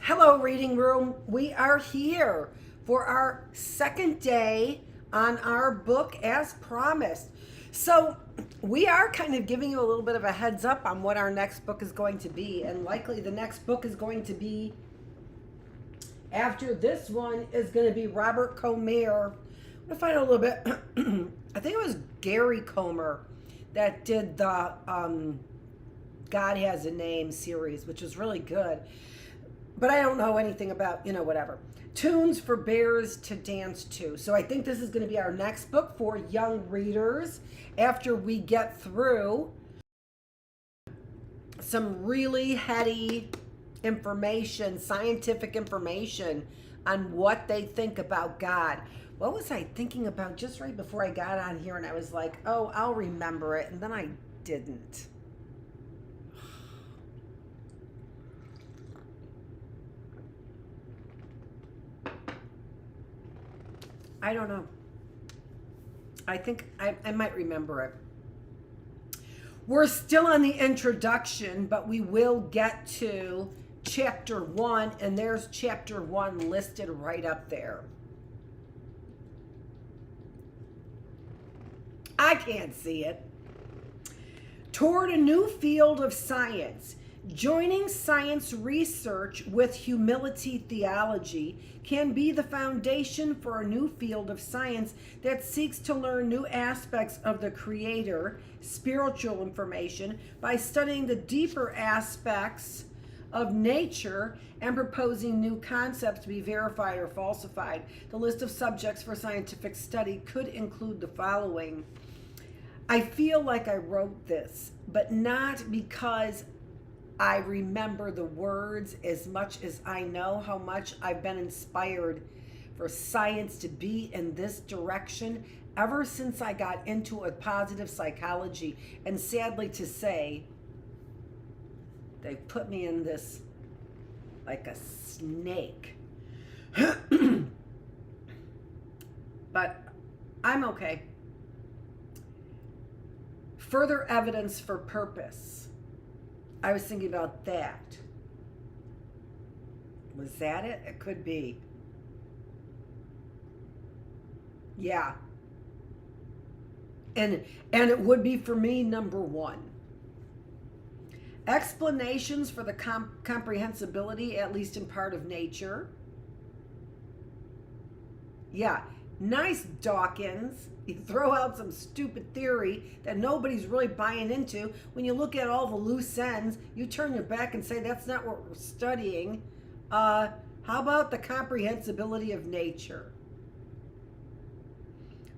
Hello, Reading Room. We are here for our second day on our book as promised. So, we are kind of giving you a little bit of a heads up on what our next book is going to be. And likely the next book is going to be, after this one, is going to be Robert Comer. I'm going to find out a little bit. I think it was Gary Comer that did the God Has a Name series, which was really good. But I don't know anything about, whatever. Tunes for Bears to Dance to. So I think this is going to be our next book for young readers after we get through some really heady information, scientific information on what they think about God. What was I thinking about just right before I got on here? And I was like, oh, I'll remember it. And then I didn't. I don't know. I think I might remember it. We're still on the introduction, but we will get to chapter 1, and there's chapter 1 listed right up there. I can't see it. Toward a new field of science. Joining science research with humility theology can be the foundation for a new field of science that seeks to learn new aspects of the Creator, spiritual information, by studying the deeper aspects of nature and proposing new concepts to be verified or falsified. The list of subjects for scientific study could include the following. I feel like I wrote this, but not because I remember the words as much as I know how much I've been inspired for science to be in this direction ever since I got into a positive psychology. And sadly to say, they put me in this like a snake. But I'm okay. Further evidence for purpose. I was thinking about that. Was that it? It could be. Yeah. And it would be for me number 1. Explanations for the comprehensibility, at least in part, of nature. Yeah. Nice, Dawkins. You throw out some stupid theory that nobody's really buying into. When you look at all the loose ends, you turn your back and say, that's not what we're studying. How about the comprehensibility of nature?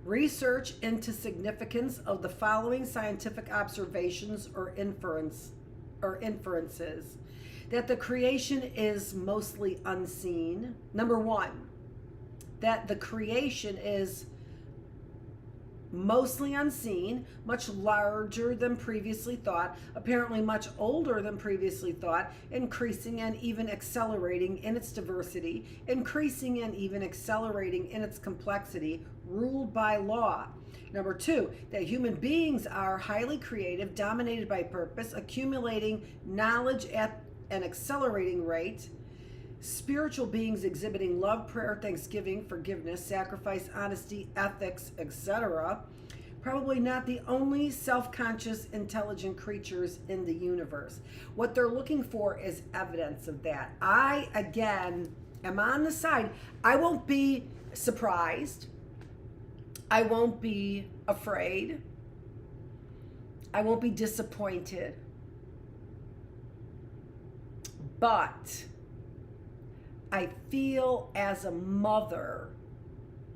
Research into significance of the following scientific observations or inferences. That the creation is mostly unseen. Number 1. That the creation is mostly unseen, much larger than previously thought, apparently much older than previously thought, increasing and even accelerating in its diversity, increasing and even accelerating in its complexity, ruled by law. Number 2, that human beings are highly creative, dominated by purpose, accumulating knowledge at an accelerating rate, spiritual beings exhibiting love, prayer, thanksgiving, forgiveness, sacrifice, honesty, ethics, etc. Probably not the only self-conscious, intelligent creatures in the universe. What they're looking for is evidence of that. I, again, am on the side. I won't be surprised. I won't be afraid. I won't be disappointed. But I feel as a mother,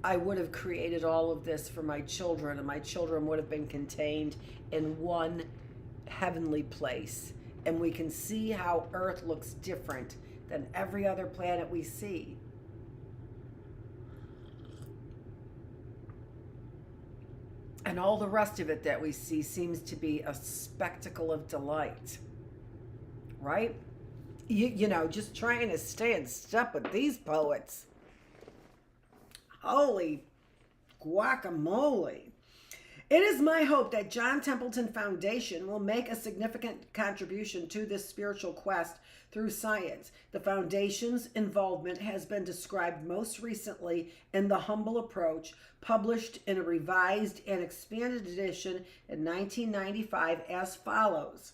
I would have created all of this for my children, and my children would have been contained in one heavenly place. And we can see how Earth looks different than every other planet we see. And all the rest of it that we see seems to be a spectacle of delight, right? You know, just trying to stay in step with these poets. Holy guacamole. It is my hope that John Templeton Foundation will make a significant contribution to this spiritual quest through science. The Foundation's involvement has been described most recently in The Humble Approach, published in a revised and expanded edition in 1995 as follows.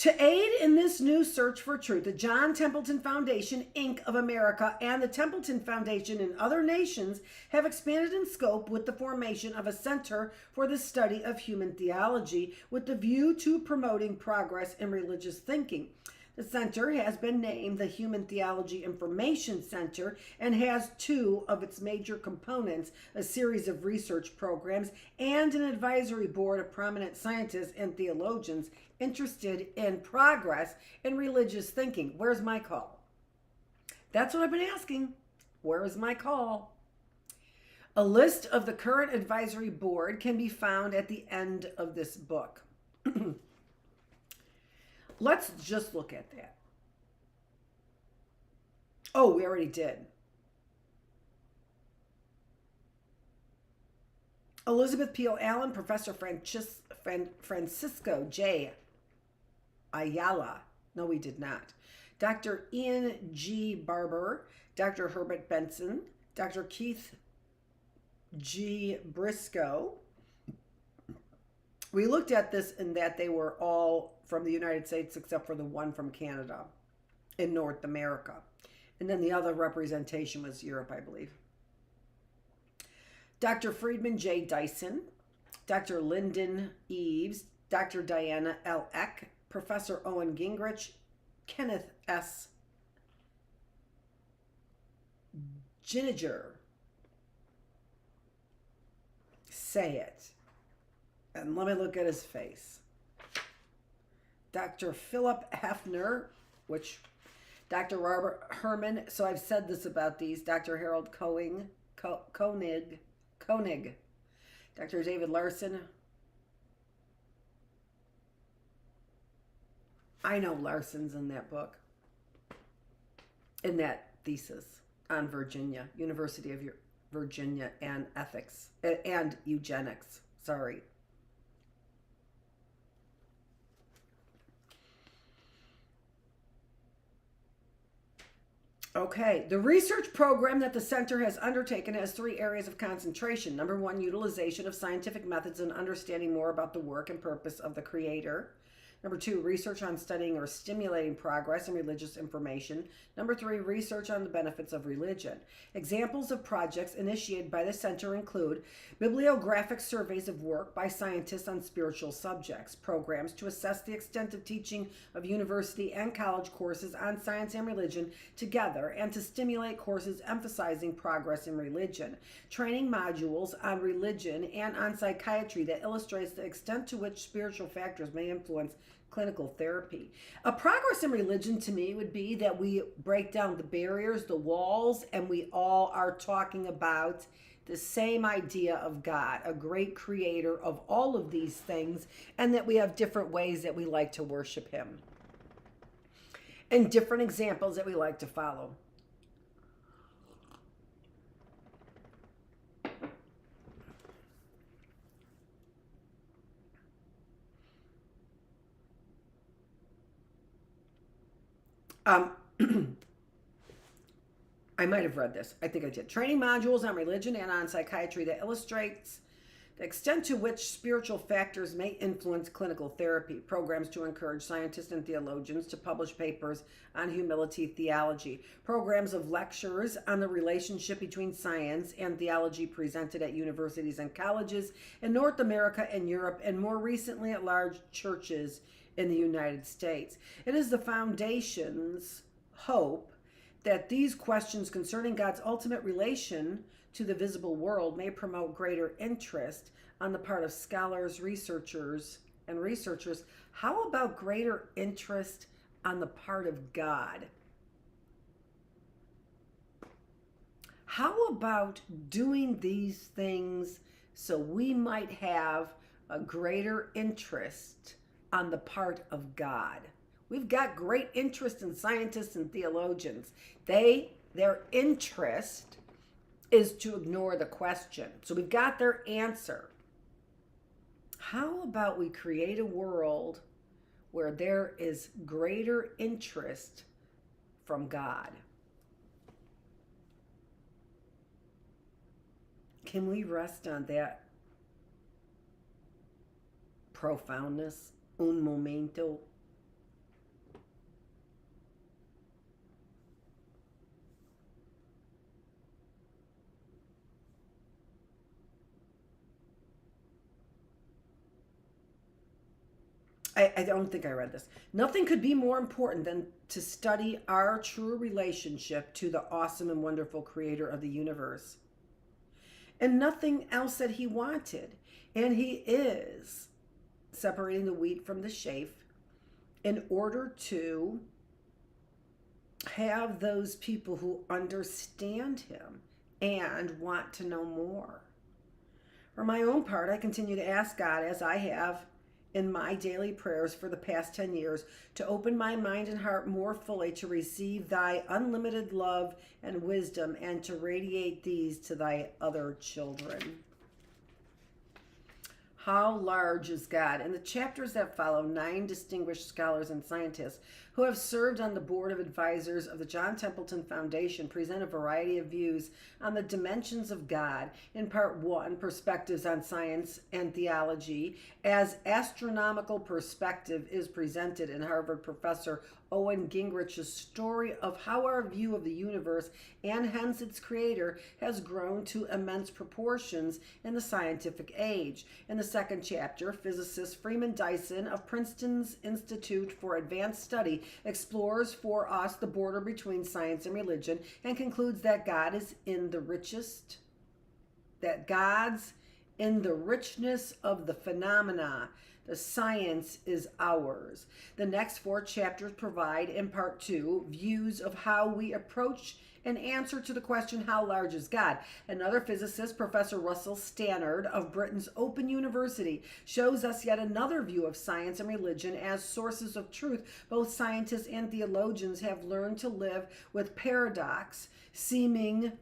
To aid in this new search for truth, the John Templeton Foundation, Inc. of America and the Templeton Foundation in other nations have expanded in scope with the formation of a Center for the Study of Human Theology with the view to promoting progress in religious thinking. The center has been named the Human Theology Information Center and has two of its major components, a series of research programs and an advisory board of prominent scientists and theologians interested in progress in religious thinking. Where's my call? That's what I've been asking. Where is my call? A list of the current advisory board can be found at the end of this book. Let's just look at that. Oh, we already did. Elizabeth Peel Allen, Professor Francisco J. Ayala. No, we did not. Dr. Ian G. Barber, Dr. Herbert Benson, Dr. Keith G. Briscoe. We looked at this in that they were all from the United States except for the one from Canada in North America. And then the other representation was Europe, I believe. Dr. Freeman J. Dyson, Dr. Lyndon Eves, Dr. Diana L. Eck, Professor Owen Gingerich, Kenneth S. Gingerich. Say it. And let me look at his face. Dr. Philip Hefner, Dr. Robert Herman, so I've said this about these, Dr. Harold Koenig, Dr. David Larson. I know Larson's in that book, in that thesis on Virginia, University of Virginia, and ethics, and eugenics, sorry. Okay, the research program that the center has undertaken has three areas of concentration. Number one, utilization of scientific methods and understanding more about the work and purpose of the Creator. Number two, research on studying or stimulating progress in religious information. Number three, research on the benefits of religion. Examples of projects initiated by the center include bibliographic surveys of work by scientists on spiritual subjects, programs to assess the extent of teaching of university and college courses on science and religion together, and to stimulate courses emphasizing progress in religion, training modules on religion and on psychiatry that illustrates the extent to which spiritual factors may influence clinical therapy. A progress in religion to me would be that we break down the barriers, the walls, and we all are talking about the same idea of God, a great creator of all of these things, and that we have different ways that we like to worship him and different examples that we like to follow. I might have read this. I think I did. Training modules on religion and on psychiatry that illustrates the extent to which spiritual factors may influence clinical therapy. Programs to encourage scientists and theologians to publish papers on humility theology. Programs of lectures on the relationship between science and theology presented at universities and colleges in North America and Europe, and more recently at large churches in the United States. It is the Foundation's hope that these questions concerning God's ultimate relation to the visible world may promote greater interest on the part of scholars, researchers. How about greater interest on the part of God? How about doing these things so we might have a greater interest on the part of God? We've got great interest in scientists and theologians. Their interest is to ignore the question. So we've got their answer. How about we create a world where there is greater interest from God? Can we rest on that profoundness? Un momento. I don't think I read this. Nothing could be more important than to study our true relationship to the awesome and wonderful creator of the universe. And nothing else that he wanted. And he is separating the wheat from the chaff in order to have those people who understand him and want to know more. For my own part, I continue to ask God, as I have in my daily prayers for the past 10 years, to open my mind and heart more fully to receive thy unlimited love and wisdom, and to radiate these to thy other children. How large is God? In the chapters that follow, 9 distinguished scholars and scientists who have served on the board of advisors of the John Templeton Foundation present a variety of views on the dimensions of God. In part 1, Perspectives on Science and Theology, as astronomical perspective is presented in Harvard professor Owen Gingerich's story of how our view of the universe, and hence its creator, has grown to immense proportions in the scientific age. In the second chapter, physicist Freeman Dyson of Princeton's Institute for Advanced Study explores for us the border between science and religion, and concludes that God is in the richest, that God's in the richness of the phenomena. The science is ours. The next 4 chapters provide, in part 2, views of how we approach an answer to the question, how large is God? Another physicist, Professor Russell Stannard of Britain's Open University, shows us yet another view of science and religion as sources of truth. Both scientists and theologians have learned to live with paradox, seeming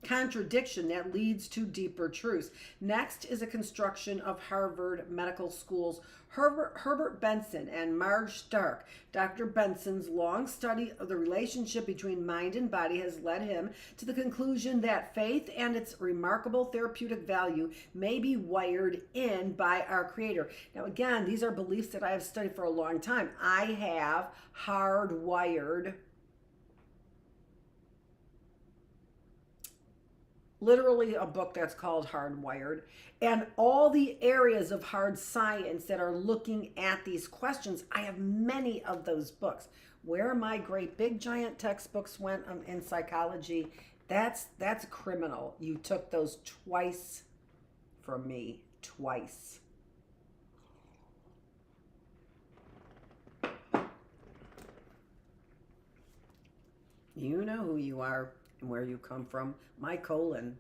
contradiction that leads to deeper truths. Next is a construction of Harvard Medical School's Herbert Benson and Marge Stark. Dr. Benson's long study of the relationship between mind and body has led him to the conclusion that faith and its remarkable therapeutic value may be wired in by our Creator. Now, again, these are beliefs that I have studied for a long time. I have hardwired, literally a book that's called Hardwired, and all the areas of hard science that are looking at these questions. I have many of those books. Where my great big giant textbooks went in psychology, that's criminal. You took those twice from me, twice. You know who you are and where you come from. My colon.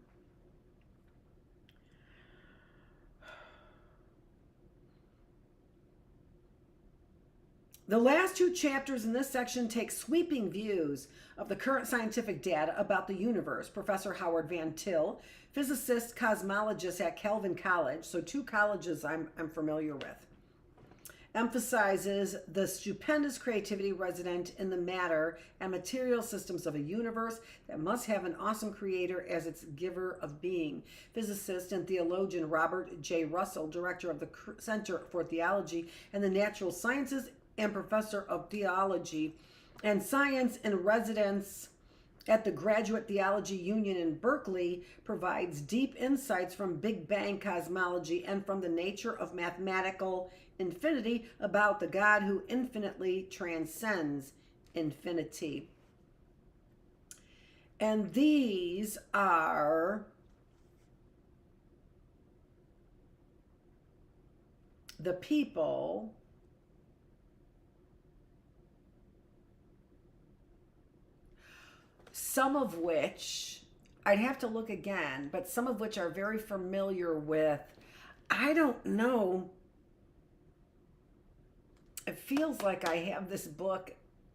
The last 2 chapters in this section take sweeping views of the current scientific data about the universe. Professor Howard Van Til, physicist, cosmologist at Calvin College, so 2 colleges I'm familiar with, emphasizes the stupendous creativity resident in the matter and material systems of a universe that must have an awesome creator as its giver of being. Physicist and theologian Robert J. Russell, director of the Center for Theology and the Natural Sciences and professor of theology and science in residence at the Graduate Theology Union in Berkeley, provides deep insights from Big Bang cosmology and from the nature of mathematical infinity about the God who infinitely transcends infinity. And these are the people some of which I'd have to look again, but some of which are very familiar with. I don't know. It feels like I have this book.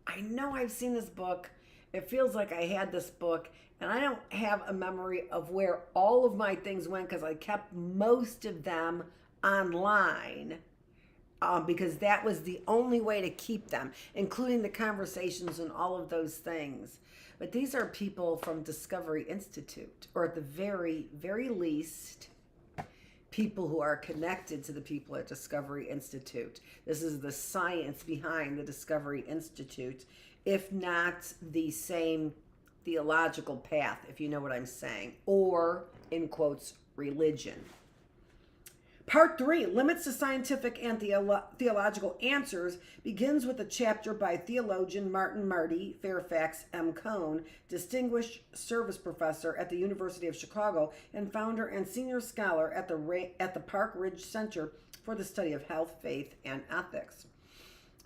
I know I've seen this book it feels like I had this book and I don't have a memory of where all of my things went because I kept most of them online. Because that was the only way to keep them, including the conversations and all of those things. But these are people from Discovery Institute, or at the very, very least, people who are connected to the people at Discovery Institute. This is the science behind the Discovery Institute, if not the same theological path, if you know what I'm saying, or, in quotes, religion. Part 3, Limits to Scientific and Theological Answers, begins with a chapter by theologian Martin Marty Fairfax M. Cone, Distinguished Service Professor at the University of Chicago and founder and senior scholar at the Park Ridge Center for the Study of Health, Faith, and Ethics.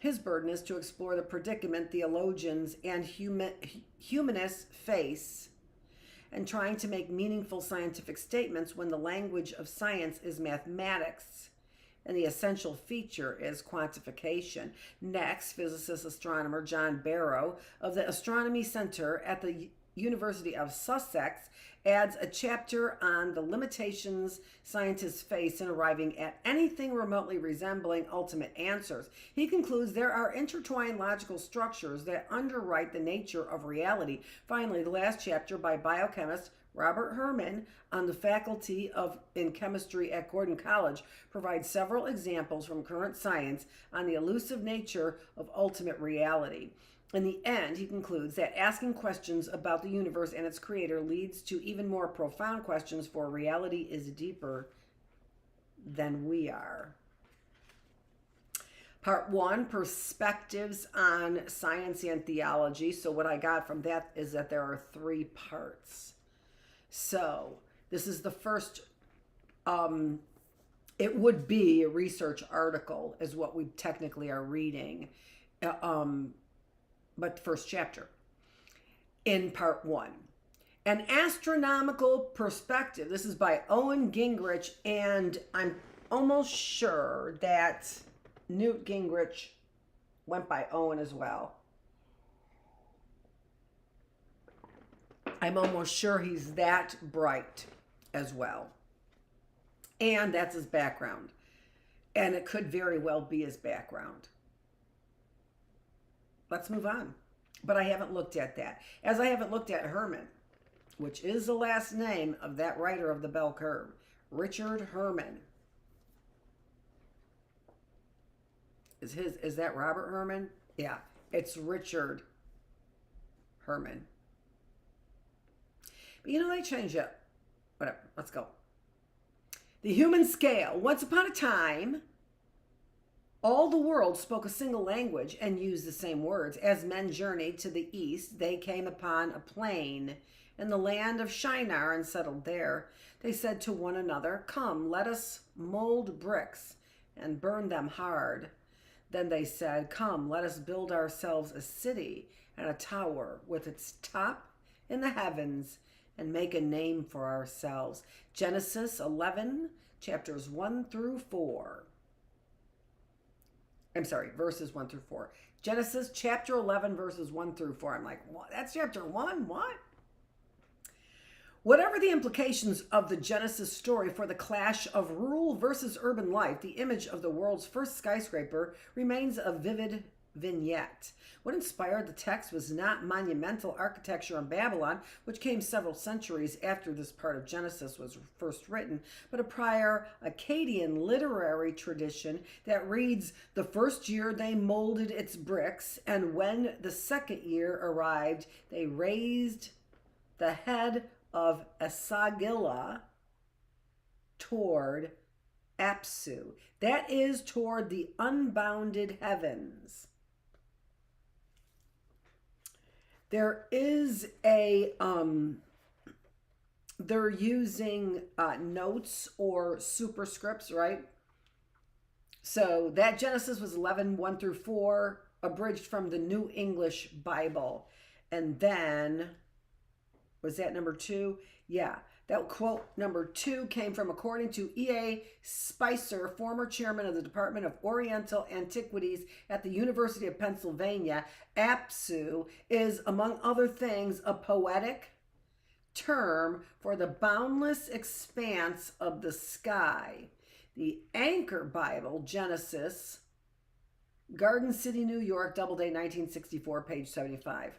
His burden is to explore the predicament theologians and humanists face and trying to make meaningful scientific statements when the language of science is mathematics and the essential feature is quantification. Next, physicist astronomer John Barrow of the Astronomy Center at the University of Sussex adds a chapter on the limitations scientists face in arriving at anything remotely resembling ultimate answers. He concludes there are intertwined logical structures that underwrite the nature of reality. Finally, the last chapter by biochemist Robert Herman on the faculty in chemistry at Gordon College provides several examples from current science on the elusive nature of ultimate reality. In the end, he concludes that asking questions about the universe and its creator leads to even more profound questions, for reality is deeper than we are. Part 1, Perspectives on Science and Theology. So what I got from that is that there are 3 parts. So this is the first, it would be a research article is what we technically are reading. But the first chapter in part 1. An astronomical perspective. This is by Owen Gingerich, and I'm almost sure that Newt Gingrich went by Owen as well. I'm almost sure he's that bright as well. And that's his background. And it could very well be his background. Let's move on. But I haven't looked at that. As I haven't looked at Herman, which is the last name of that writer of the bell curve, Richard Herman. Is that Robert Herman? Yeah, it's Richard Herman. But you know, they changed it. Whatever, let's go. The human scale. Once upon a time, all the world spoke a single language and used the same words. As men journeyed to the east, they came upon a plain in the land of Shinar and settled there. They said to one another, "Come, let us mold bricks and burn them hard." Then they said, "Come, let us build ourselves a city and a tower with its top in the heavens and make a name for ourselves." Genesis 11, chapters 1 through 4. I'm sorry, verses 1 through 4. Genesis chapter 11, verses 1 through 4. I'm like, what? That's chapter 1? What? Whatever the implications of the Genesis story for the clash of rural versus urban life, the image of the world's first skyscraper remains a vivid vignette. What inspired the text was not monumental architecture in Babylon, which came several centuries after this part of Genesis was first written, but a prior Akkadian literary tradition that reads, "The first year they molded its bricks, and when the second year arrived, they raised the head of Esagila toward Apsu." That is toward the unbounded heavens. There is a, they're using notes or superscripts, right? So that Genesis was 11, 1 through 4, abridged from the New English Bible. And then, was that number 2? Yeah. That quote number 2 came from, according to E.A. Spicer, former chairman of the Department of Oriental Antiquities at the University of Pennsylvania, Apsu is, among other things, a poetic term for the boundless expanse of the sky. The Anchor Bible, Genesis, Garden City, New York, Doubleday, 1964, page 75.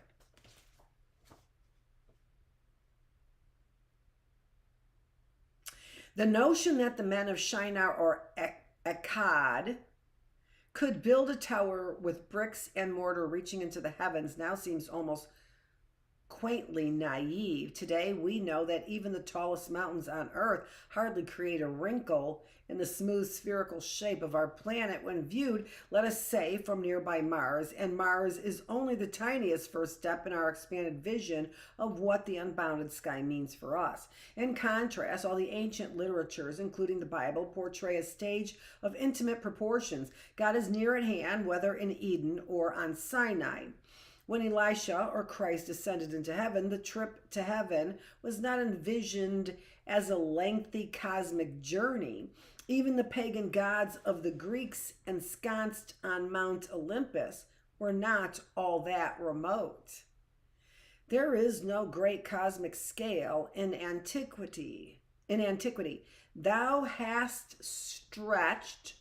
The notion that the men of Shinar or Akkad could build a tower with bricks and mortar reaching into the heavens now seems almost quaintly naive. Today, we know that even the tallest mountains on Earth hardly create a wrinkle in the smooth spherical shape of our planet when viewed, let us say, from nearby Mars, and Mars is only the tiniest first step in our expanded vision of what the unbounded sky means for us. In contrast, all the ancient literatures, including the Bible, portray a stage of intimate proportions. God is near at hand, whether in Eden or on Sinai. When Elisha or Christ ascended into heaven, the trip to heaven was not envisioned as a lengthy cosmic journey. Even the pagan gods of the Greeks ensconced on Mount Olympus were not all that remote. There is no great cosmic scale in antiquity. Thou hast stretched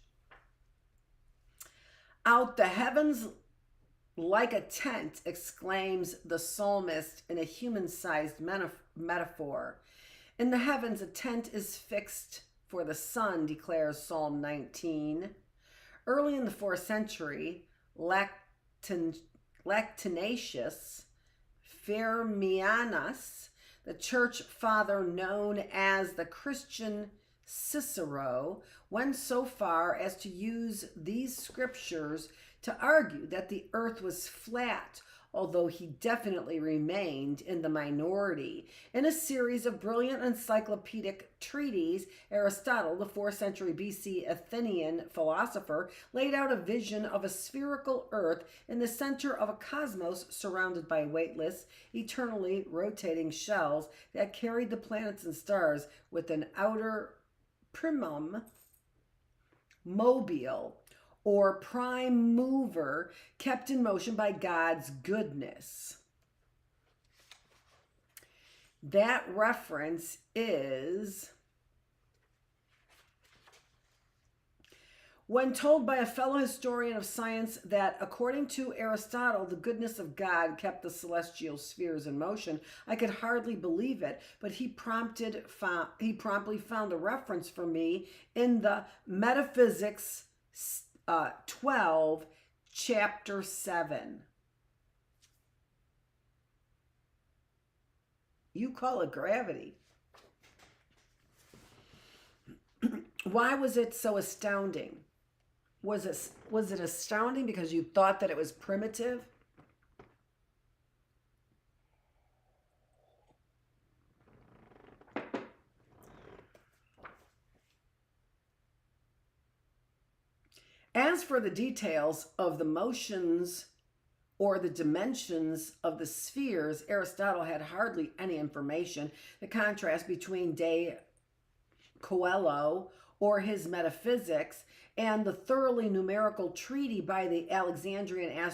out the heavens like a tent, exclaims the psalmist in a human-sized metaphor. In the heavens, a tent is fixed for the sun, declares Psalm 19. Early in the 4th century, Lactantius Firmianus, the church father known as the Christian Cicero, went so far as to use these scriptures to argue that the earth was flat, although he definitely remained in the minority. In a series of brilliant encyclopedic treatises, Aristotle, the 4th century BC Athenian philosopher, laid out a vision of a spherical earth in the center of a cosmos surrounded by weightless, eternally rotating shells that carried the planets and stars with an outer primum mobile, or prime mover, kept in motion by God's goodness. That reference is when told by a fellow historian of science that, according to Aristotle, the goodness of God kept the celestial spheres in motion, I could hardly believe it, but he promptly found a reference for me in the Metaphysics 12, chapter 7. You call it gravity. Why was it so astounding? Was it astounding because you thought that it was primitive? As for the details of the motions or the dimensions of the spheres, Aristotle had hardly any information. The contrast between De Coelho or his Metaphysics and the thoroughly numerical treatise by the Alexandrian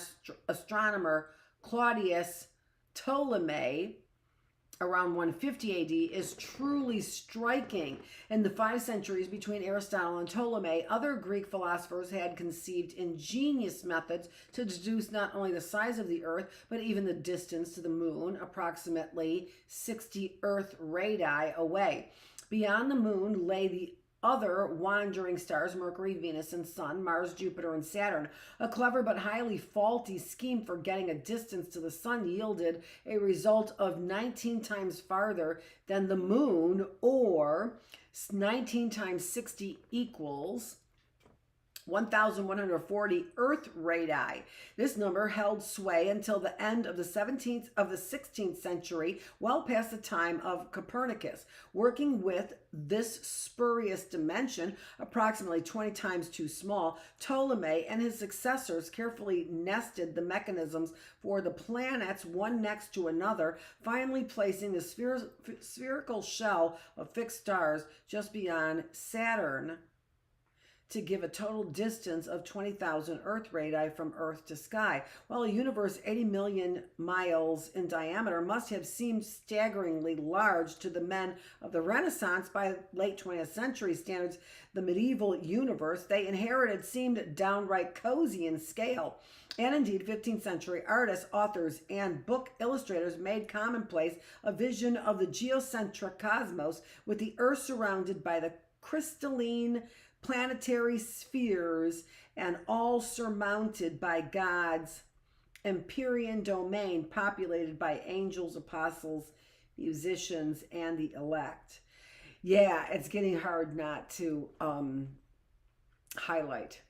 astronomer Claudius Ptolemy around 150 AD is truly striking. In the 5 centuries between Aristotle and Ptolemy, other Greek philosophers had conceived ingenious methods to deduce not only the size of the earth, but even the distance to the moon, approximately 60 Earth radii away. Beyond the moon lay the other wandering stars, Mercury, Venus, and Sun, Mars, Jupiter, and Saturn. A clever but highly faulty scheme for getting a distance to the Sun yielded a result of 19 times farther than the moon, or 19 times 60 equals 1,140 Earth radii. This number held sway until the end of the 16th century, well past the time of Copernicus. Working with this spurious dimension, approximately 20 times too small, Ptolemy and his successors carefully nested the mechanisms for the planets one next to another, finally placing the spherical shell of fixed stars just beyond Saturn to give a total distance of 20,000 Earth radii from Earth to sky. While a universe 80 million miles in diameter must have seemed staggeringly large to the men of the Renaissance by late 20th century standards, the medieval universe they inherited seemed downright cozy in scale. And indeed, 15th century artists, authors, and book illustrators made commonplace a vision of the geocentric cosmos, with the Earth surrounded by the crystalline planetary spheres and all surmounted by God's empyrean domain, populated by angels, apostles, musicians, and the elect. Yeah, it's getting hard not to highlight.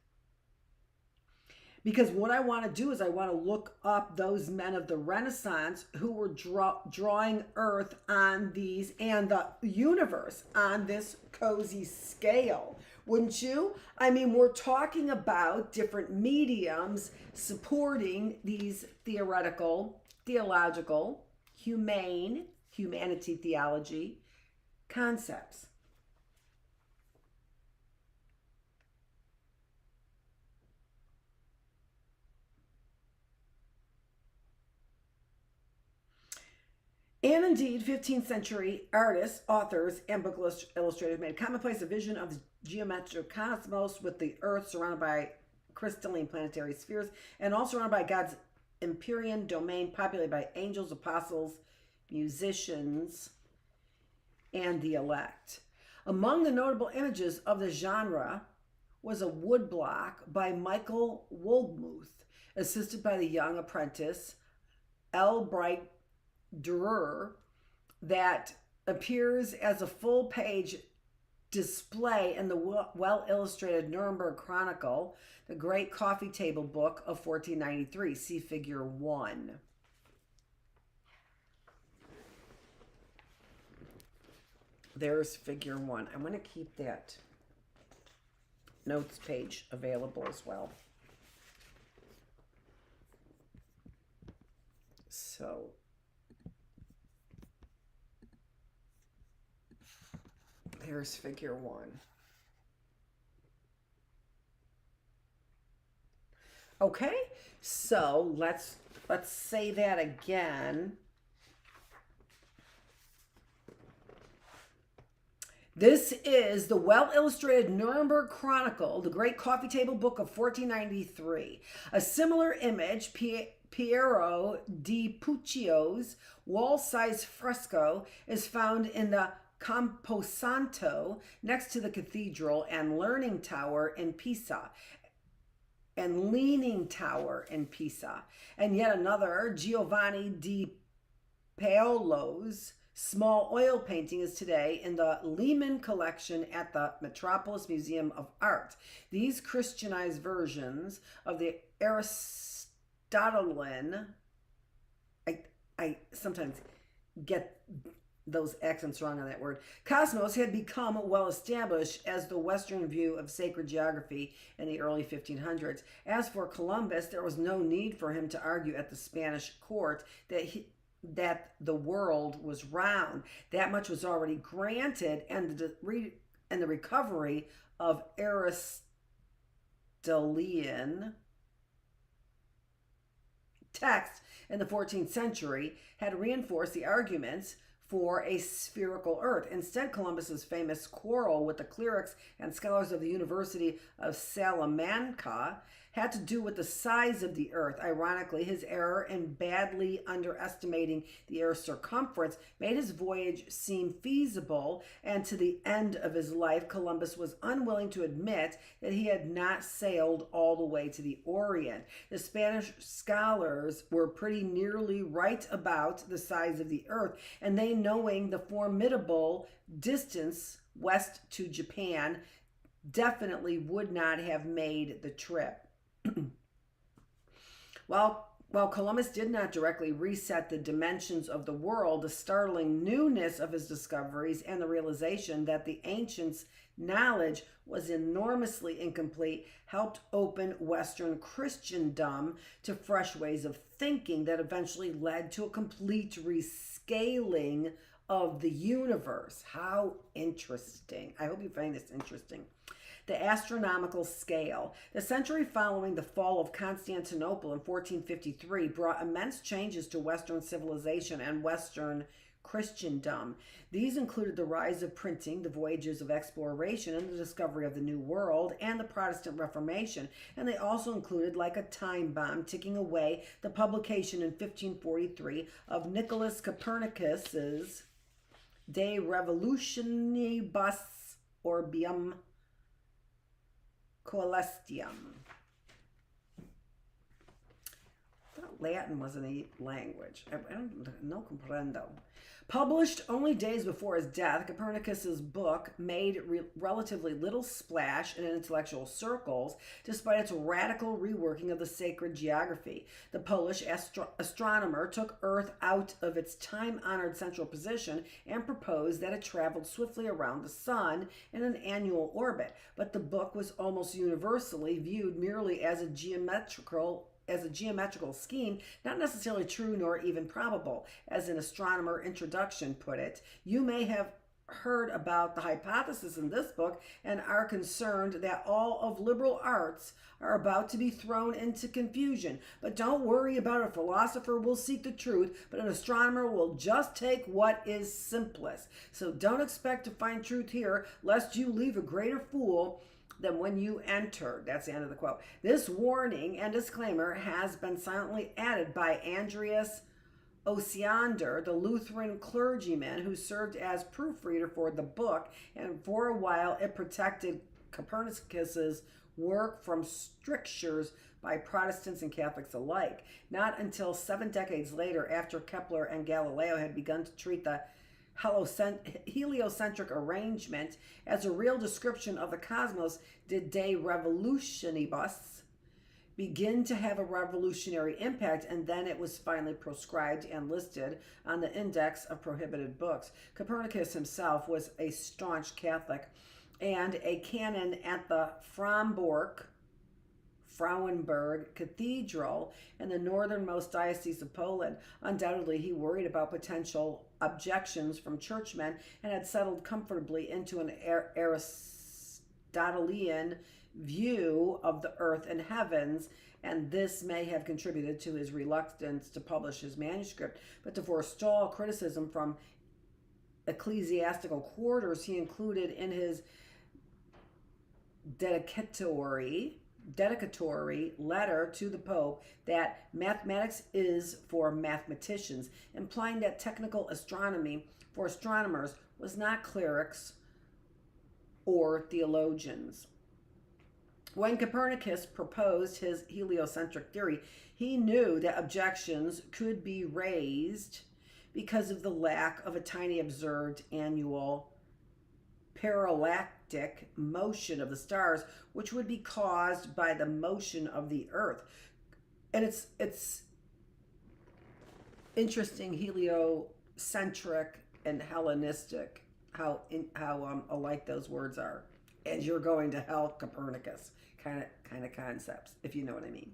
Because what I want to do is I want to look up those men of the Renaissance who were drawing Earth on these and the universe on this cozy scale. Wouldn't you? I mean, we're talking about different mediums supporting these theological, humanity theology concepts. And indeed, 15th century artists, authors, and book illustrators made commonplace a vision of the geometric cosmos, with the Earth surrounded by crystalline planetary spheres and all surrounded by God's empyrean domain, populated by angels, apostles, musicians, and the elect. Among the notable images of the genre was a woodblock by Michael Wohlmuth, assisted by the young apprentice L. Bright Durer, that appears as a full-page display in the well-illustrated Nuremberg Chronicle, the great coffee table book of 1493. See Figure 1. There's Figure 1. I'm going to keep that notes page available as well. So here's Figure 1. Okay, so let's say that again. This is the well-illustrated Nuremberg Chronicle, the great coffee table book of 1493. A similar image, Piero di Puccio's wall-sized fresco, is found in the Camposanto next to the cathedral and learning tower in Pisa, and leaning tower in Pisa. And yet another, Giovanni di Paolo's small oil painting, is today in the Lehman collection at the Metropolis Museum of Art. These Christianized versions of the Aristotelian, I sometimes get those accents wrong on that word, cosmos had become well established as the Western view of sacred geography in the early 1500s. As for Columbus, there was no need for him to argue at the Spanish court that the world was round. That much was already granted, and the recovery of Aristotelian text in the 14th century had reinforced the arguments for a spherical Earth. Instead, Columbus's famous quarrel with the clerics and scholars of the University of Salamanca had to do with the size of the Earth. Ironically, his error in badly underestimating the Earth's circumference made his voyage seem feasible, and to the end of his life, Columbus was unwilling to admit that he had not sailed all the way to the Orient. The Spanish scholars were pretty nearly right about the size of the Earth, and they, knowing the formidable distance west to Japan, definitely would not have made the trip. While Columbus did not directly reset the dimensions of the world, the startling newness of his discoveries and the realization that the ancients' knowledge was enormously incomplete helped open Western Christendom to fresh ways of thinking that eventually led to a complete rescaling of the universe. How interesting. I hope you find this interesting. The astronomical scale. The century following the fall of Constantinople in 1453 brought immense changes to Western civilization and Western Christendom. These included the rise of printing, the voyages of exploration, and the discovery of the New World, and the Protestant Reformation. And they also included, like a time bomb ticking away, the publication in 1543 of Nicholas Copernicus's De Revolutionibus Orbium Coelestium. I thought Latin wasn't a language. I don't know, comprendo. Published only days before his death, Copernicus's book made relatively little splash in intellectual circles, despite its radical reworking of the sacred geography. The Polish astronomer took Earth out of its time-honored central position and proposed that it traveled swiftly around the sun in an annual orbit. But the book was almost universally viewed merely as a geometrical scheme, not necessarily true nor even probable. As an astronomer introduction put it, you may have heard about the hypothesis in this book and are concerned that all of liberal arts are about to be thrown into confusion. But don't worry about it. A philosopher will seek the truth, but an astronomer will just take what is simplest. So don't expect to find truth here, lest you leave a greater fool than when you enter. That's the end of the quote. This warning and disclaimer has been silently added by Andreas Osiander, the Lutheran clergyman who served as proofreader for the book, and for a while it protected Copernicus's work from strictures by Protestants and Catholics alike. Not until 7 decades later, after Kepler and Galileo had begun to treat the heliocentric arrangement as a real description of the cosmos, did De Revolutionibus begin to have a revolutionary impact, and then it was finally proscribed and listed on the index of prohibited books. Copernicus himself was a staunch Catholic and a canon at the Frauenburg Cathedral in the northernmost diocese of Poland. Undoubtedly, he worried about potential objections from churchmen and had settled comfortably into an Aristotelian view of the earth and heavens, and this may have contributed to his reluctance to publish his manuscript. But to forestall criticism from ecclesiastical quarters, he included in his dedicatory letter to the Pope that mathematics is for mathematicians, implying that technical astronomy for astronomers was not clerics or theologians. When Copernicus proposed his heliocentric theory, he knew that objections could be raised because of the lack of a tiny observed annual parallactic motion of the stars, which would be caused by the motion of the Earth. And it's interesting, heliocentric and Hellenistic, how alike those words are. As you're going to hell, Copernicus kind of concepts, if you know what I mean.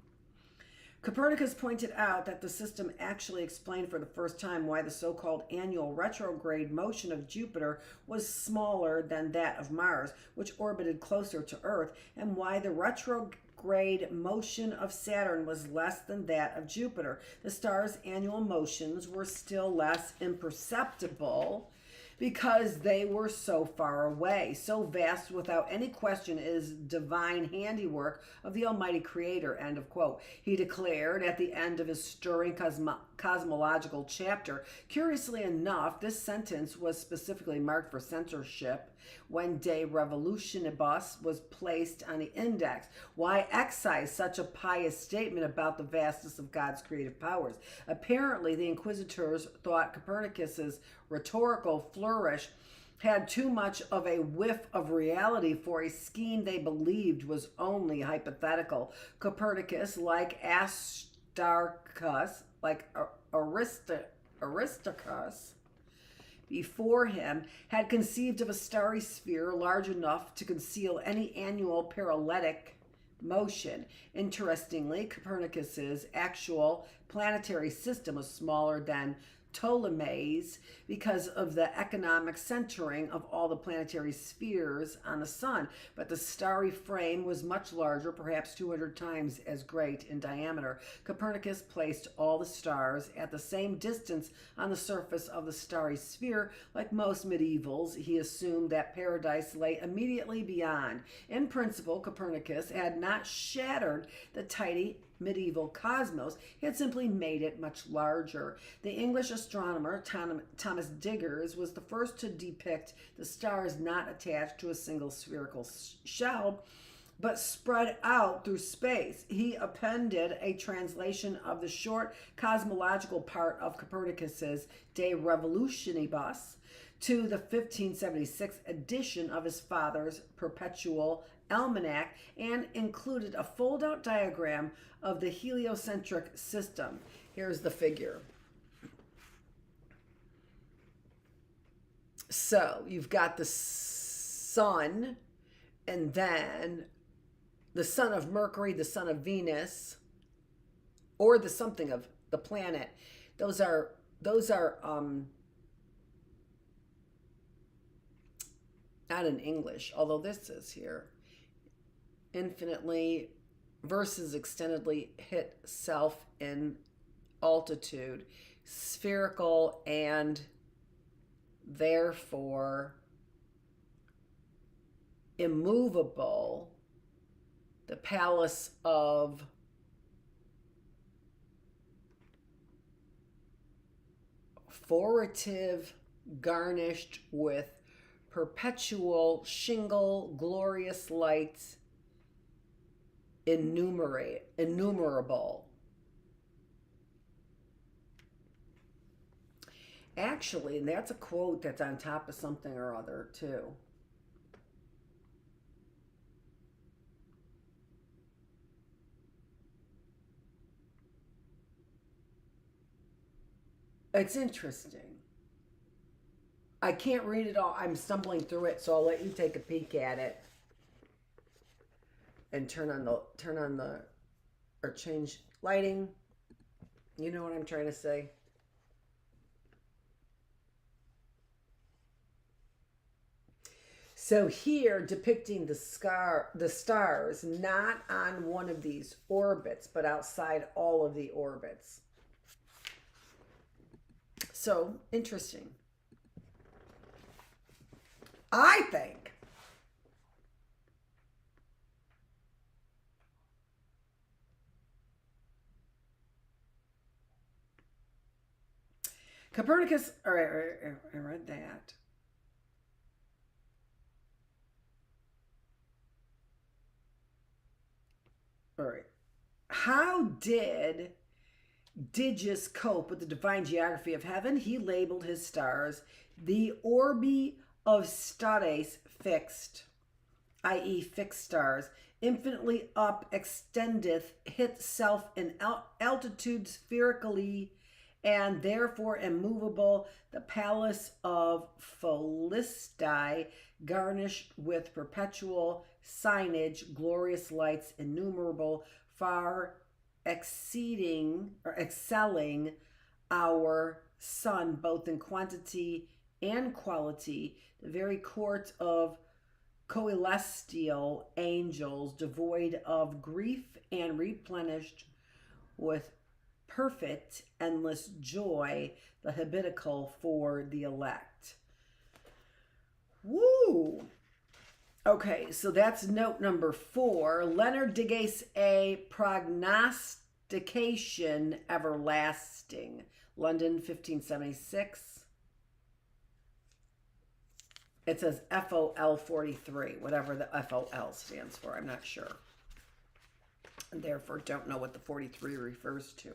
Copernicus pointed out that the system actually explained for the first time why the so-called annual retrograde motion of Jupiter was smaller than that of Mars, which orbited closer to Earth, and why the retrograde motion of Saturn was less than that of Jupiter. The star's annual motions were still less imperceptible because they were so far away. So vast, without any question, is divine handiwork of the Almighty Creator, end of quote. He declared at the end of his stirring cosmological chapter. Curiously enough, this sentence was specifically marked for censorship when De Revolutionibus was placed on the index. Why excise such a pious statement about the vastness of God's creative powers? Apparently, the inquisitors thought Copernicus's rhetorical flourish had too much of a whiff of reality for a scheme they believed was only hypothetical. Copernicus, like Aristarchus, before him, had conceived of a starry sphere large enough to conceal any annual parallaxic motion. Interestingly, Copernicus's actual planetary system was smaller than Ptolemy's because of the economic centering of all the planetary spheres on the sun, but the starry frame was much larger, perhaps 200 times as great in diameter. Copernicus placed all the stars at the same distance on the surface of the starry sphere. Like most medievals, he assumed that paradise lay immediately beyond. In principle, Copernicus had not shattered the tidy medieval cosmos, he had simply made it much larger. The English astronomer Thomas Diggers was the first to depict the stars not attached to a single spherical shell, but spread out through space. He appended a translation of the short cosmological part of Copernicus's De Revolutionibus to the 1576 edition of his father's Perpetual Almanac, and included a fold-out diagram of the heliocentric system. Here's the figure. So you've got the sun, and then the son of Mercury, the son of Venus, or the something of the planet. Those are not in English, although this is here. Infinitely versus extendedly hit self in altitude, spherical, and therefore immovable, the palace of forative, garnished with perpetual shingle, glorious lights, innumerable. Actually, and that's a quote that's on top of something or other too. It's interesting. I can't read it all. I'm stumbling through it, so I'll let you take a peek at it and turn on the or change lighting. You know what I'm trying to say? So here, depicting the stars, not on one of these orbits, but outside all of the orbits. So, interesting. I think Copernicus, all right, I read that. All right. How did Diges cope with the divine geography of heaven? He labeled his stars the orbi of stares fixed, i.e. fixed stars, infinitely up, extendeth, hit self in altitude spherically, and therefore immovable, the palace of Philisti, garnished with perpetual signage, glorious lights, innumerable, far excelling our sun, both in quantity and quality, the very court of coelestial angels, devoid of grief and replenished with perfect, endless joy, the habitacle for the elect. Woo! Okay, so that's note number 4. Leonard Diges a prognostication everlasting. London, 1576. It says FOL 43, whatever the FOL stands for. I'm not sure. And therefore don't know what the 43 refers to.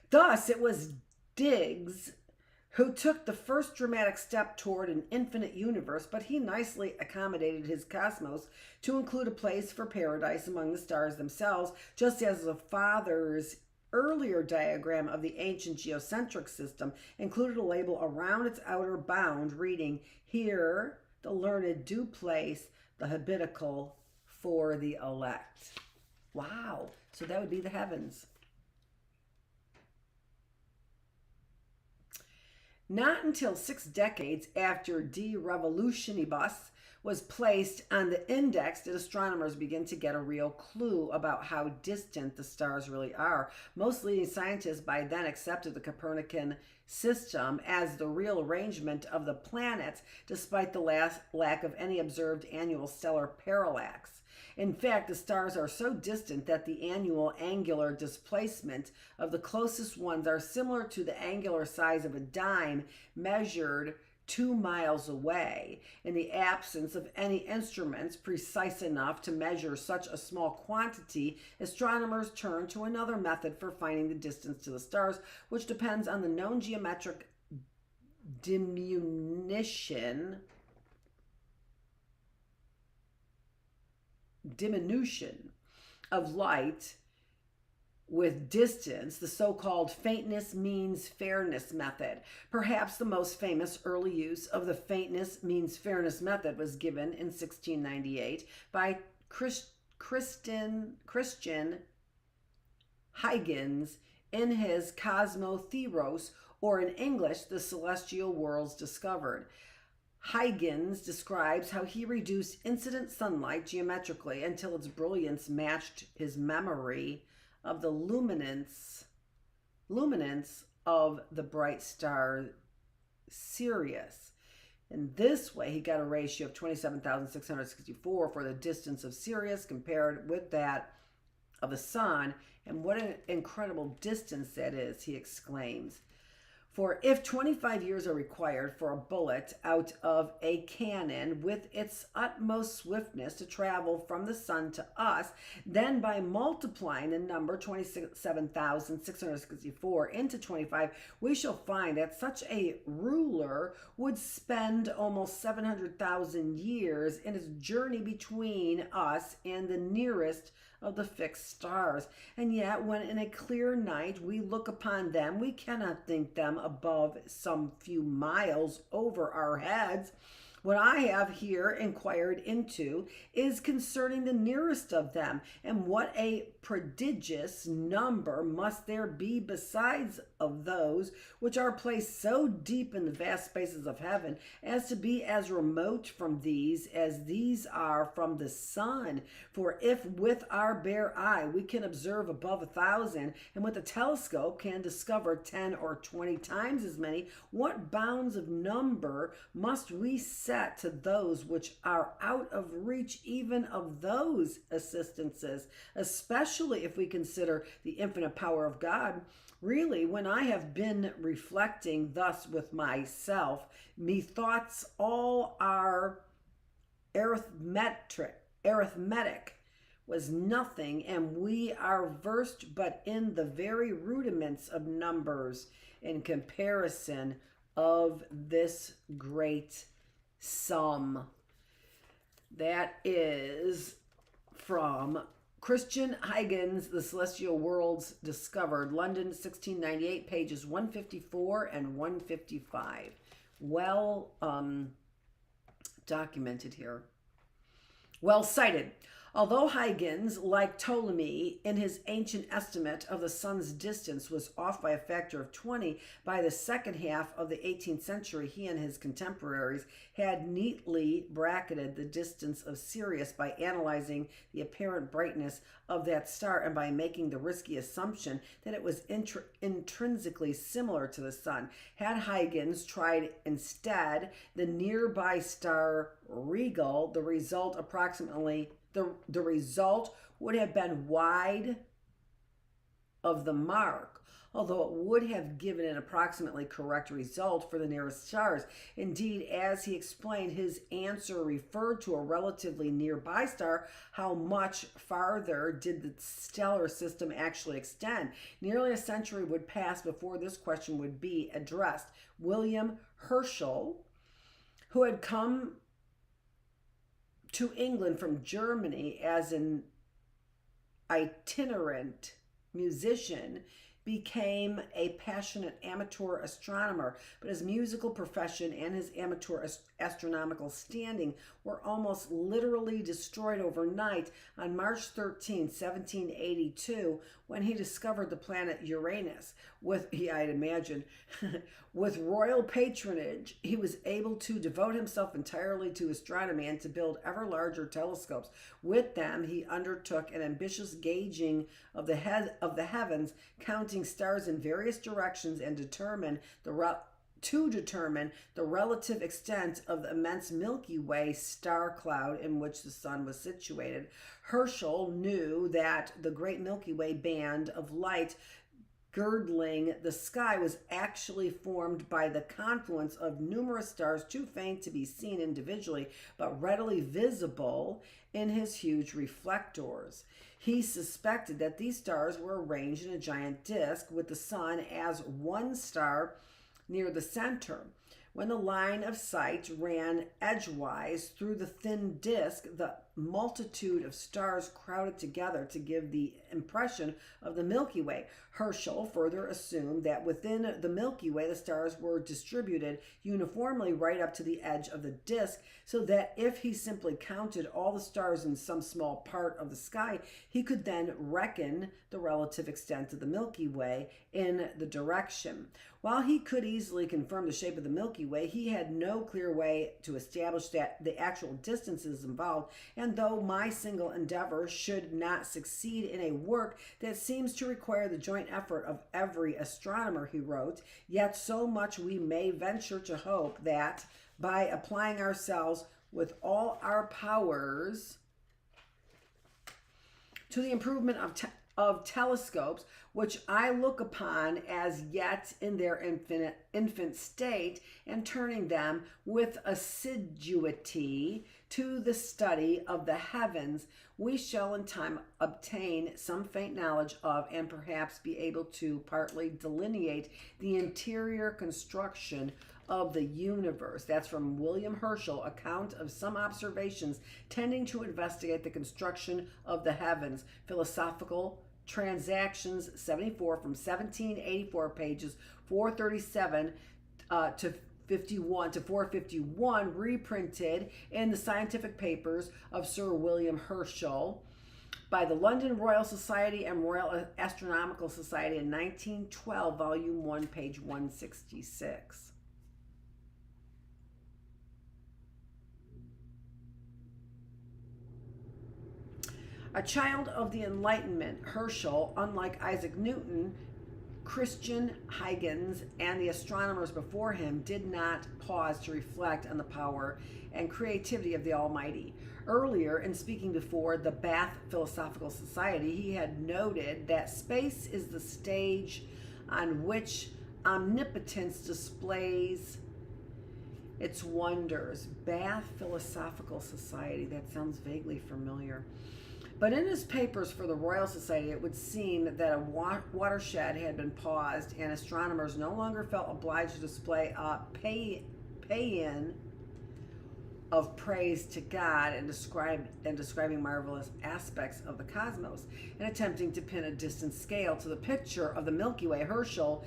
Thus, it was Digges who took the first dramatic step toward an infinite universe, but he nicely accommodated his cosmos to include a place for paradise among the stars themselves, just as the father's earlier diagram of the ancient geocentric system included a label around its outer bound reading, "Here the learned do place the habitacle for the elect." Wow. So that would be the heavens. Not until 6 decades after De Revolutionibus was placed on the index did astronomers begin to get a real clue about how distant the stars really are. Most leading scientists by then accepted the Copernican system as the real arrangement of the planets, despite the lack of any observed annual stellar parallax. In fact, the stars are so distant that the annual angular displacement of the closest ones are similar to the angular size of a dime measured 2 miles away. In the absence of any instruments precise enough to measure such a small quantity, astronomers turn to another method for finding the distance to the stars, which depends on the known geometric diminution of light with distance, the so-called faintness means fairness method. Perhaps the most famous early use of the faintness means fairness method was given in 1698 by Christian Huygens in his Cosmotheros, or in English, the Celestial Worlds Discovered. Huygens describes how he reduced incident sunlight geometrically until its brilliance matched his memory of the luminance of the bright star Sirius. In this way, he got a ratio of 27,664 for the distance of Sirius compared with that of the sun. And what an incredible distance that is, he exclaims. For if 25 years are required for a bullet out of a cannon with its utmost swiftness to travel from the sun to us, then by multiplying the number 27,664 into 25, we shall find that such a ruler would spend almost 700,000 years in its journey between us and the nearest of the fixed stars. And yet, when in a clear night we look upon them, we cannot think them above some few miles over our heads. What I have here inquired into is concerning the nearest of them, and what a prodigious number must there be besides of those which are placed so deep in the vast spaces of heaven as to be as remote from these as these are from the sun. For if with our bare eye we can observe above 1,000, and with a telescope can discover 10 or 20 times as many, what bounds of number must we set to those which are out of reach even of those assistances, especially if we consider the infinite power of God? Really, when I have been reflecting thus with myself, methoughts all our arithmetic was nothing, and we are versed but in the very rudiments of numbers in comparison of this great sum. That is from Christian Huygens, The Celestial Worlds Discovered, London, 1698, pages 154 and 155. Well documented here. Well cited. Although Huygens, like Ptolemy, in his ancient estimate of the sun's distance was off by a factor of 20, by the second half of the 18th century, he and his contemporaries had neatly bracketed the distance of Sirius by analyzing the apparent brightness of that star and by making the risky assumption that it was intrinsically similar to the sun. Had Huygens tried instead the nearby star Rigel, the result would have been wide of the mark, although it would have given an approximately correct result for the nearest stars. Indeed, as he explained, his answer referred to a relatively nearby star. How much farther did the stellar system actually extend? Nearly a century would pass before this question would be addressed. William Herschel, who had come to England from Germany as an itinerant musician, became a passionate amateur astronomer, but his musical profession and his amateur astronomical standing were almost literally destroyed overnight on March 13, 1782, when he discovered the planet Uranus. I'd imagine, with royal patronage, he was able to devote himself entirely to astronomy and to build ever larger telescopes. With them, he undertook an ambitious gauging of the heavens, counting stars in various directions and determine the relative extent of the immense Milky Way star cloud in which the sun was situated. Herschel knew that the great Milky Way band of light girdling the sky was actually formed by the confluence of numerous stars too faint to be seen individually, but readily visible in his huge reflectors. He suspected that these stars were arranged in a giant disk with the sun as one star near the center. When the line of sight ran edgewise through the thin disk, the multitude of stars crowded together to give the impression of the Milky Way. Herschel further assumed that within the Milky Way, the stars were distributed uniformly right up to the edge of the disk, so that if he simply counted all the stars in some small part of the sky, he could then reckon the relative extent of the Milky Way in the direction. While he could easily confirm the shape of the Milky Way, he had no clear way to establish that the actual distances involved, and though my single endeavor should not succeed in a work that seems to require the joint effort of every astronomer, he wrote, yet so much we may venture to hope that by applying ourselves with all our powers to the improvement of telescopes, which I look upon as yet in their infant state, and turning them with assiduity to the study of the heavens, we shall in time obtain some faint knowledge of, and perhaps be able to partly delineate the interior construction of the universe. That's from William Herschel, Account of Some Observations Tending to Investigate the Construction of the Heavens, Philosophical Transactions 74 from 1784, pages 437 to 451, reprinted in the Scientific Papers of Sir William Herschel by the London Royal Society and Royal Astronomical Society in 1912, volume 1, page 166. A child of the Enlightenment, Herschel, unlike Isaac Newton, Christian Huygens, and the astronomers before him, did not pause to reflect on the power and creativity of the Almighty. Earlier, in speaking before the Bath Philosophical Society, he had noted that space is the stage on which omnipotence displays its wonders. Bath Philosophical Society, that sounds vaguely familiar. But in his papers for the Royal Society, it would seem that a watershed had been paused, and astronomers no longer felt obliged to display a paean of praise to God and describing marvelous aspects of the cosmos, and attempting to pin a distant scale to the picture of the Milky Way. Herschel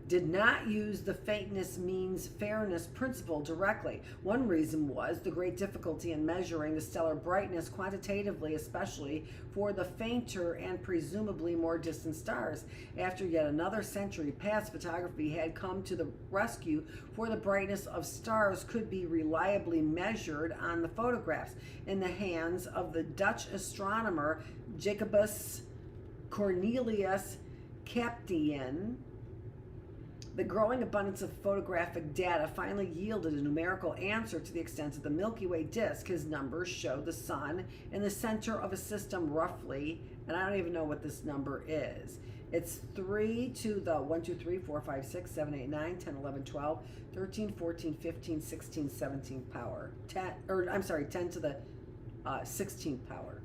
did not use the faintness means fairness principle directly. One reason was the great difficulty in measuring the stellar brightness quantitatively, especially for the fainter and presumably more distant stars. After yet another century passed, photography had come to the rescue, for the brightness of stars could be reliably measured on the photographs. In the hands of the Dutch astronomer Jacobus Cornelius Chpt, the growing abundance of photographic data finally yielded a numerical answer to the extent of the Milky Way disk. His numbers showed the sun in the center of a system roughly, and I don't even know what this number is, It's 3 to the 1, 2, 3, 4, 5, 6, 7, 8, 9, 10, 11, 12, 13, 14, 15, 16, 17th power. 10, or I'm sorry, 10 to the 16th power.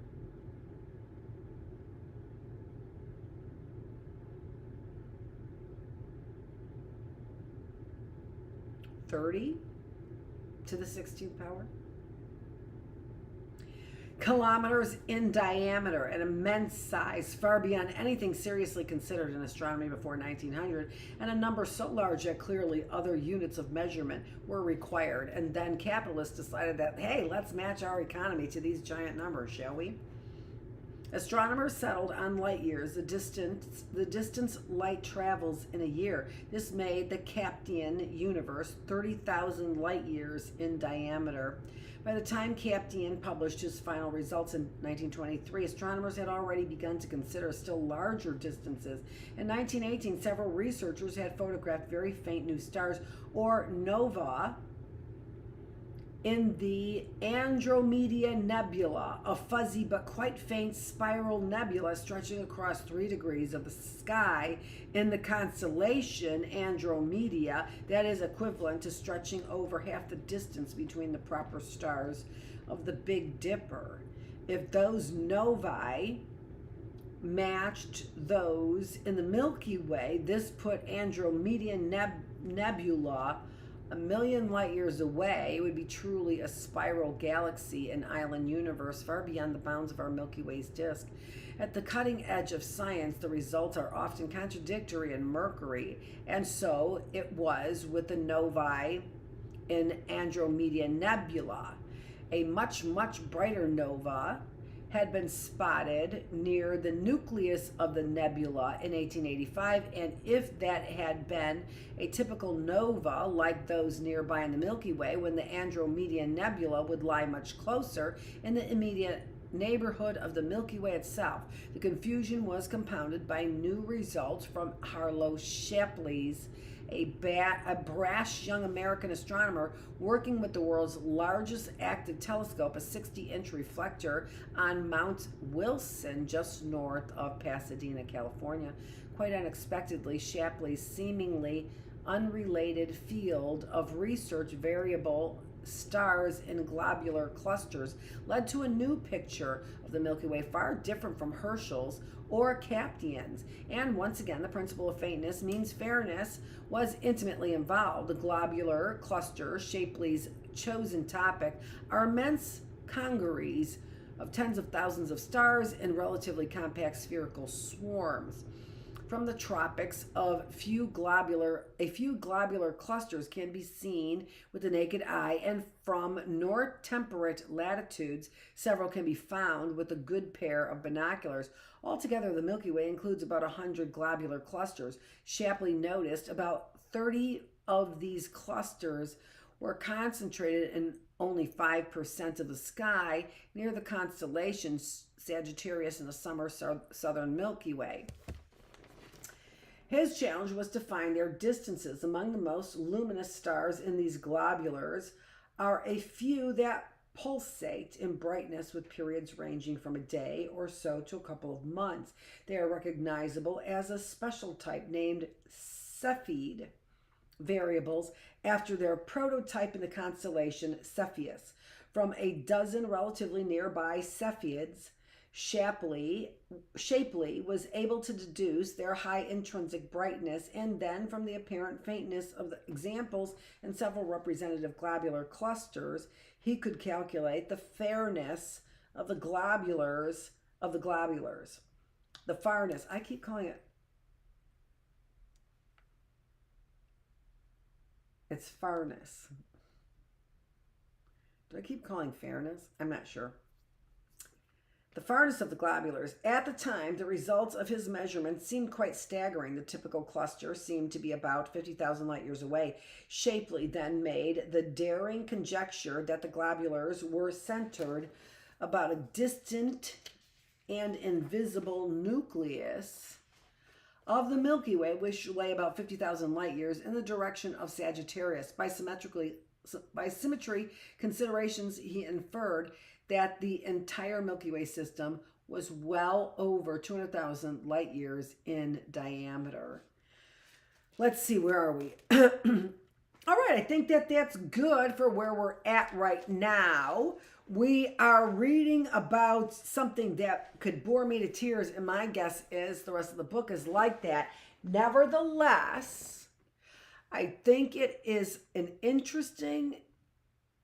$30 to the 16th power. Kilometers in diameter, an immense size, far beyond anything seriously considered in astronomy before 1900, and a number so large that clearly other units of measurement were required. And then capitalists decided that, hey, let's match our economy to these giant numbers, shall we? Astronomers settled on light years, the distance light travels in a year. This made the Chptian universe 30,000 light years in diameter. By the time Chpt published his final results in 1923, astronomers had already begun to consider still larger distances. In 1918, several researchers had photographed very faint new stars, or nova, in the Andromeda Nebula, a fuzzy but quite faint spiral nebula stretching across 3 degrees of the sky in the constellation Andromeda, that is equivalent to stretching over half the distance between the proper stars of the Big Dipper. If those novae matched those in the Milky Way, this put Andromeda Nebula a million light years away. It would be truly a spiral galaxy, an island universe far beyond the bounds of our Milky Way's disk. At the cutting edge of science, the results are often contradictory and murky, and so it was with the novae in Andromeda Nebula. A much, much brighter nova had been spotted near the nucleus of the nebula in 1885, and if that had been a typical nova like those nearby in the Milky Way, when the Andromeda Nebula would lie much closer in the immediate neighborhood of the Milky Way itself. The confusion was compounded by new results from Harlow Shapley's, a brash young American astronomer working with the world's largest active telescope, a 60-inch reflector on Mount Wilson, just north of Pasadena, California. Quite unexpectedly, Shapley's seemingly unrelated field of research, variable stars in globular clusters, led to a new picture of the Milky Way far different from Herschel's or Chptian's. And once again, the principle of faintness means fairness was intimately involved. The globular clusters, Shapley's chosen topic, are immense congeries of tens of thousands of stars in relatively compact spherical swarms. From the tropics, a few globular clusters can be seen with the naked eye, and from north temperate latitudes, several can be found with a good pair of binoculars. Altogether, the Milky Way includes about 100 globular clusters. Shapley noticed about 30 of these clusters were concentrated in only 5% of the sky near the constellation Sagittarius in the summer southern Milky Way. His challenge was to find their distances. Among the most luminous stars in these globulars are a few that pulsate in brightness with periods ranging from a day or so to a couple of months. They are recognizable as a special type named Cepheid variables after their prototype in the constellation Cepheus. From a dozen relatively nearby Cepheids, Shapley was able to deduce their high intrinsic brightness, and then from the apparent faintness of the examples in several representative globular clusters, he could calculate the fairness of the globulars. The farness, I keep calling it, it's farness. Do I keep calling fairness? I'm not sure. The farness of the globulars. At the time, the results of his measurements seemed quite staggering. The typical cluster seemed to be about 50,000 light years away. Shapley then made the daring conjecture that the globulars were centered about a distant and invisible nucleus of the Milky Way, which lay about 50,000 light years in the direction of Sagittarius. By symmetry considerations, he inferred that the entire Milky Way system was well over 200,000 light years in diameter. Let's see, where are we? All right, I think that that's good for where we're at right now. We are reading about something that could bore me to tears, and my guess is the rest of the book is like that. Nevertheless, I think it is an interesting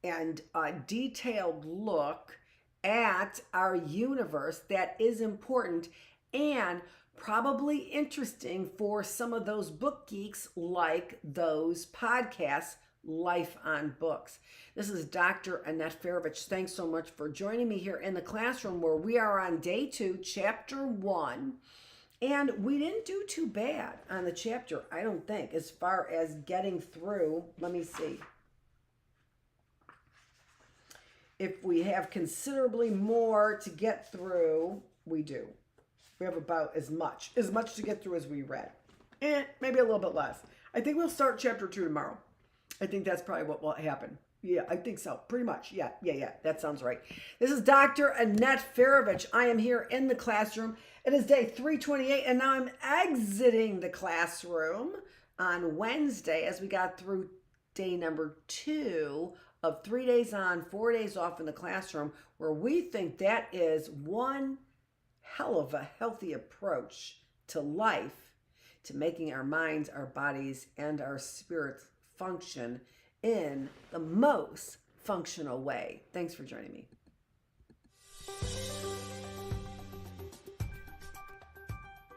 and a detailed look at our universe that is important and probably interesting for some of those book geeks like those podcasts, Life on Books. This is Dr. Annette Feravich. Thanks so much for joining me here in the classroom where we are on day 2, chapter 1. And we didn't do too bad on the chapter, I don't think, as far as getting through. Let me see. If we have considerably more to get through, we do. We have about as much to get through as we read. Maybe a little bit less. I think we'll start chapter 2 tomorrow. I think that's probably what will happen. Yeah, I think so. Pretty much. Yeah. That sounds right. This is Dr. Annette Feravich. I am here in the classroom. It is day 328, and now I'm exiting the classroom on Wednesday as we got through day number 2 of 3 days on, 4 days off in the classroom, where we think that is one hell of a healthy approach to life, to making our minds, our bodies, and our spirits function in the most functional way. Thanks for joining me.